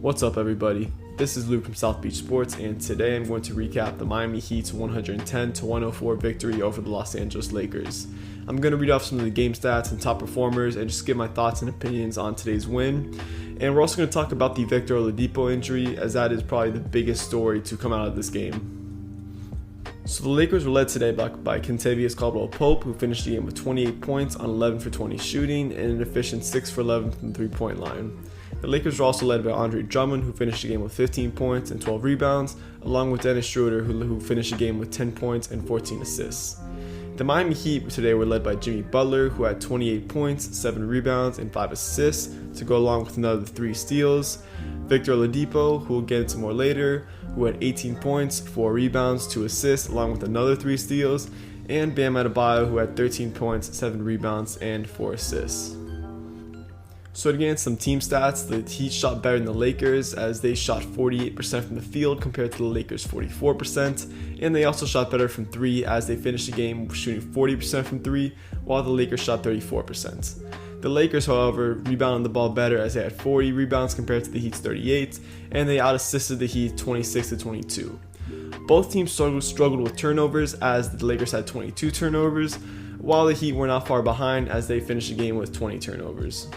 What's up, everybody? This is Luke from South Beach Sports, and today I'm going to recap the Miami Heat's 110-104 victory over the Los Angeles Lakers. I'm going to read off some of the game stats and top performers and just give my thoughts and opinions on today's win. And we're also going to talk about the Victor Oladipo injury, as that is probably the biggest story to come out of this game. So the Lakers were led today by Kentavious Caldwell-Pope, who finished the game with 28 points on 11 for 20 shooting and an efficient 6 for 11 from the three-point line. The Lakers were also led by Drummond, who finished the game with 15 points and 12 rebounds, along with Dennis Schroeder, who finished the game with 10 points and 14 assists. The Miami Heat today were led by Jimmy Butler, who had 28 points, 7 rebounds, and 5 assists, to go along with another 3 steals. Victor Oladipo, who we'll get into more later, who had 18 points, 4 rebounds, 2 assists, along with another 3 steals. And Bam Adebayo, who had 13 points, 7 rebounds, and 4 assists. So to get into some team stats, the Heat shot better than the Lakers, as they shot 48% from the field compared to the Lakers' 44%, and they also shot better from 3, as they finished the game shooting 40% from 3, while the Lakers shot 34%. The Lakers, however, rebounded the ball better, as they had 40 rebounds compared to the Heat's 38, and they out-assisted the Heat 26-22. Both teams struggled with turnovers, as the Lakers had 22 turnovers, while the Heat were not far behind, as they finished the game with 20 turnovers.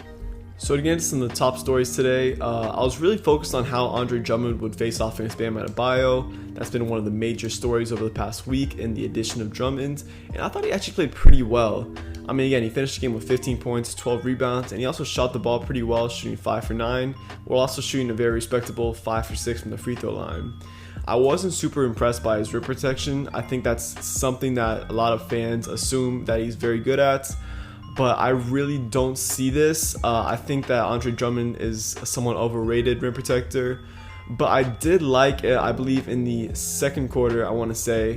So to get into some of the top stories today, I was really focused on how Drummond would face off against Bam Adebayo. That's been one of the major stories over the past week in the addition of Drummond, and I thought he actually played pretty well. I mean, again, he finished the game with 15 points, 12 rebounds, and he also shot the ball pretty well, shooting 5 for 9, while also shooting a very respectable 5 for 6 from the free throw line. I wasn't super impressed by his rim protection. I think that's something that a lot of fans assume that he's very good at, but I really don't see this. I think that Drummond is a somewhat overrated rim protector, but I did like it, I believe, in the second quarter, I want to say,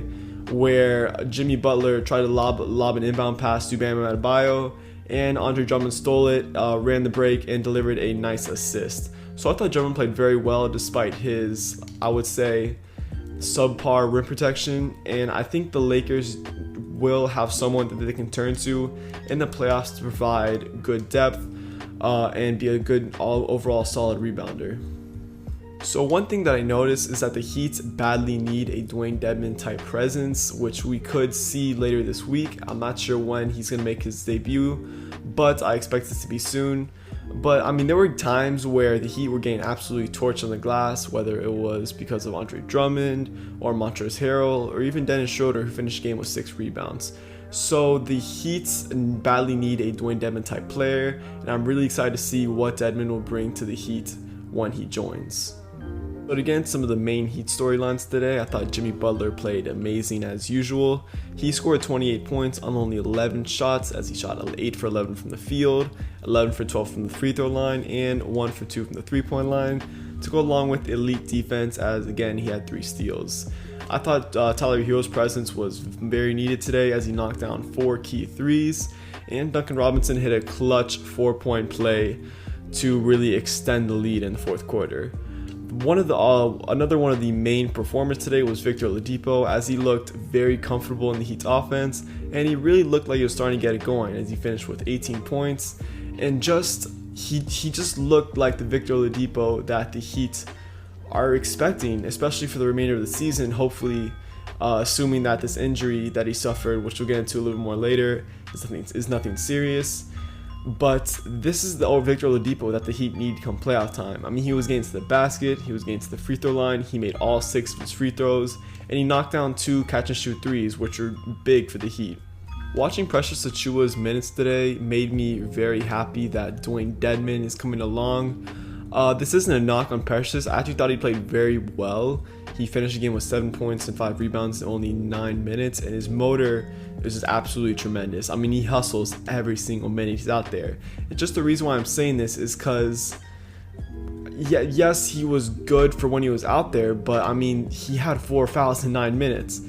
where Jimmy Butler tried to lob an inbound pass to Bam Adebayo, and Drummond stole it, ran the break, and delivered a nice assist. So I thought Drummond played very well despite his, I would say, subpar rim protection, and I think the Lakers will have someone that they can turn to in the playoffs to provide good depth and be a good overall solid rebounder. So one thing that I noticed is that the Heat badly need a Dwayne Dedmon type presence, which we could see later this week. I'm not sure when he's going to make his debut, but I expect it to be soon. But I mean, there were times where the Heat were getting absolutely torched on the glass, whether it was because of Drummond or Montrezl Harrell or even Dennis Schroeder, who finished the game with 6 rebounds. So the Heat badly need a Dwayne Dedmon type player, and I'm really excited to see what Dedmon will bring to the Heat when he joins. But again, some of the main Heat storylines today, I thought Jimmy Butler played amazing as usual. He scored 28 points on only 11 shots, as he shot 8 for 11 from the field, 11 for 12 from the free throw line, and 1 for 2 from the three-point line, to go along with elite defense, as again he had 3 steals. I thought Tyler Hero's presence was very needed today, as he knocked down 4 key threes, and Duncan Robinson hit a clutch 4-point play to really extend the lead in the fourth quarter. Another one of the main performers today was Victor Oladipo, as he looked very comfortable in the Heat's offense, and he really looked like he was starting to get it going, as he finished with 18 points, and he just looked like the Victor Oladipo that the Heat are expecting, especially for the remainder of the season, hopefully, assuming that this injury that he suffered, which we'll get into a little more later, is nothing serious. But this is the old Victor Oladipo that the Heat need come playoff time. I mean, he was getting to the basket, he was getting to the free throw line, he made all 6 of his free throws, and he knocked down 2 catch-and-shoot threes, which are big for the Heat. Watching Precious Achiuwa's minutes today made me very happy that Dwayne Dedmon is coming along. This isn't a knock on Precious. I actually thought he played very well. He finished the game with 7 points and 5 rebounds in only 9 minutes, and his motor is just absolutely tremendous. I mean, he hustles every single minute he's out there. And just the reason why I'm saying this is because, yes, he was good for when he was out there, but I mean, he had 4 fouls in 9 minutes.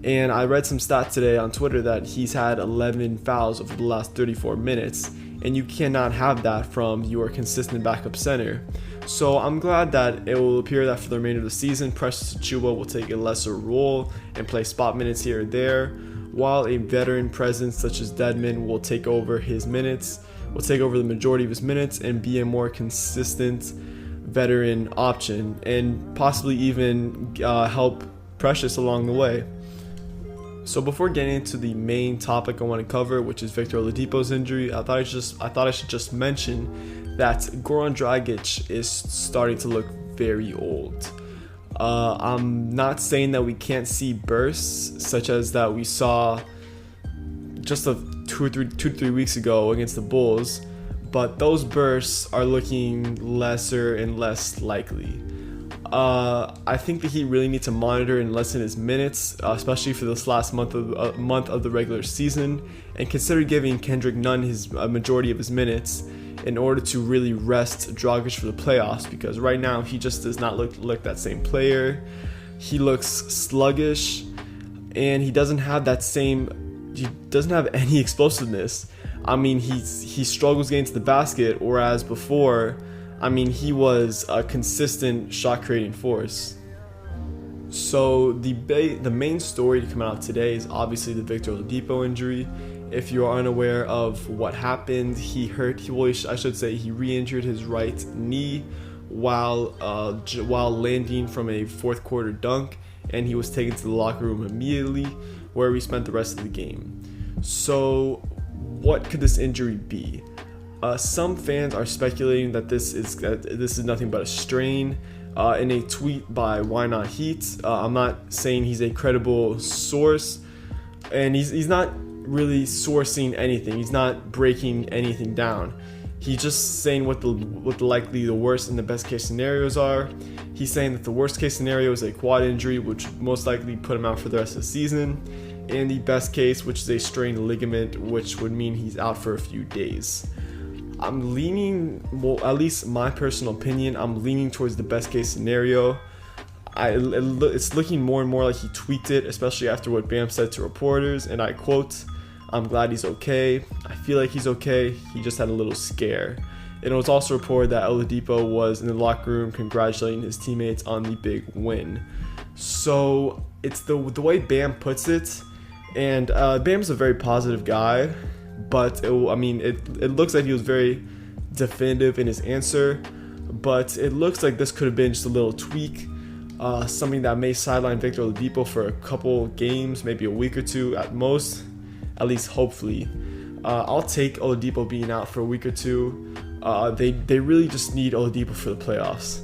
And I read some stats today on Twitter that he's had 11 fouls over the last 34 minutes, and you cannot have that from your consistent backup center. So I'm glad that it will appear that for the remainder of the season, Precious Achiuwa will take a lesser role and play spot minutes here or there, while a veteran presence such as Dedmon will take over the majority of his minutes and be a more consistent veteran option and possibly even help Precious along the way. So before getting into the main topic I want to cover, which is Victor Oladipo's injury, I thought I should just mention that Goran Dragic is starting to look very old. I'm not saying that we can't see bursts such as that we saw just 2 to 3 weeks ago against the Bulls, but those bursts are looking lesser and less likely. I think the Heat really need to monitor and lessen his minutes, especially for this last month of the regular season, and consider giving Kendrick Nunn a majority of his minutes in order to really rest Dragic for the playoffs, because right now he just does not look that same player. He looks sluggish, and he doesn't have any explosiveness. I mean, he struggles getting to the basket, whereas before, I mean, he was a consistent shot creating force. So the main story to come out today is obviously the Victor Oladipo injury. If you are unaware of what happened, he re-injured his right knee while landing from a fourth quarter dunk, and he was taken to the locker room immediately, where he spent the rest of the game. So what could this injury be? Some fans are speculating that this is nothing but a strain. In a tweet by Why Not Heat, I'm not saying he's a credible source, and he's not really sourcing anything. He's not breaking anything down. He's just saying what likely the worst and the best case scenarios are. He's saying that the worst case scenario is a quad injury, which would most likely put him out for the rest of the season, and the best case, which is a strained ligament, which would mean he's out for a few days. I'm leaning, well, at least my personal opinion, I'm leaning towards the best case scenario. It's looking more and more like he tweaked it, especially after what Bam said to reporters, and I quote, "I'm glad he's okay. I feel like he's okay. He just had a little scare." And it was also reported that Oladipo was in the locker room congratulating his teammates on the big win. So it's the way Bam puts it, and Bam's a very positive guy, but it looks like he was very definitive in his answer, but it looks like this could have been just a little tweak, something that may sideline Victor Oladipo for a couple games, maybe a week or two at most, at least hopefully. I'll take Oladipo being out for a week or two. They really just need Oladipo for the playoffs.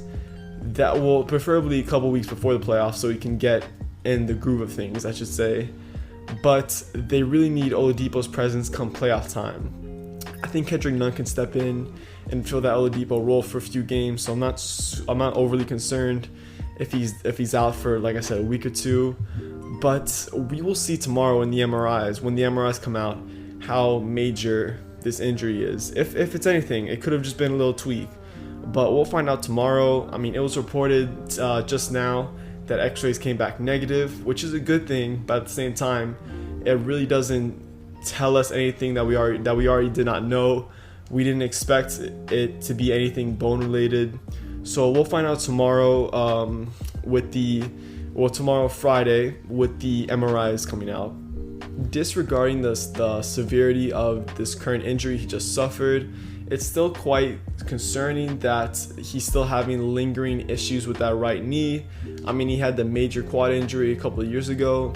That will preferably a couple weeks before the playoffs so he can get in the groove of things, I should say. But they really need Oladipo's presence come playoff time. I think Kendrick Nunn can step in and fill that Oladipo role for a few games, so I'm not overly concerned if he's out for, like I said, a week or two. But we will see tomorrow when the MRIs come out, how major this injury is. If it's anything, it could have just been a little tweak, but we'll find out tomorrow. I mean, it was reported just now that x-rays came back negative, which is a good thing, but at the same time, it really doesn't tell us anything that we already did not know. We didn't expect it to be anything bone related, so we'll find out tomorrow tomorrow Friday with the MRIs coming out. Disregarding the severity of this current injury he just suffered, it's still quite concerning that he's still having lingering issues with that right knee. I mean, he had the major quad injury a couple of years ago,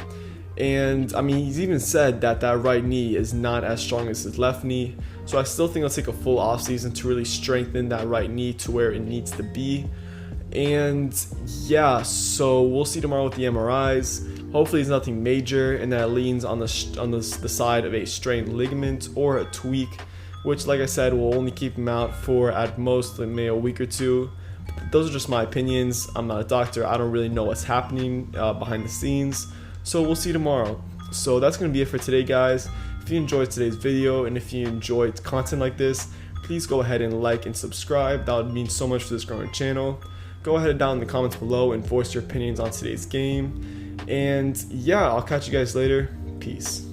and I mean, he's even said that right knee is not as strong as his left knee. So I still think it'll take a full offseason to really strengthen that right knee to where it needs to be. And yeah, so we'll see tomorrow with the MRIs. Hopefully it's nothing major and that it leans on the side of a strained ligament or a tweak, which, like I said, will only keep him out for at most maybe a week or two. Those are just my opinions. I'm not a doctor. I don't really know what's happening behind the scenes. So we'll see tomorrow. So that's going to be it for today, guys. If you enjoyed today's video and if you enjoyed content like this, please go ahead and like and subscribe. That would mean so much for this growing channel. Go ahead and down in the comments below and voice your opinions on today's game. And yeah, I'll catch you guys later. Peace.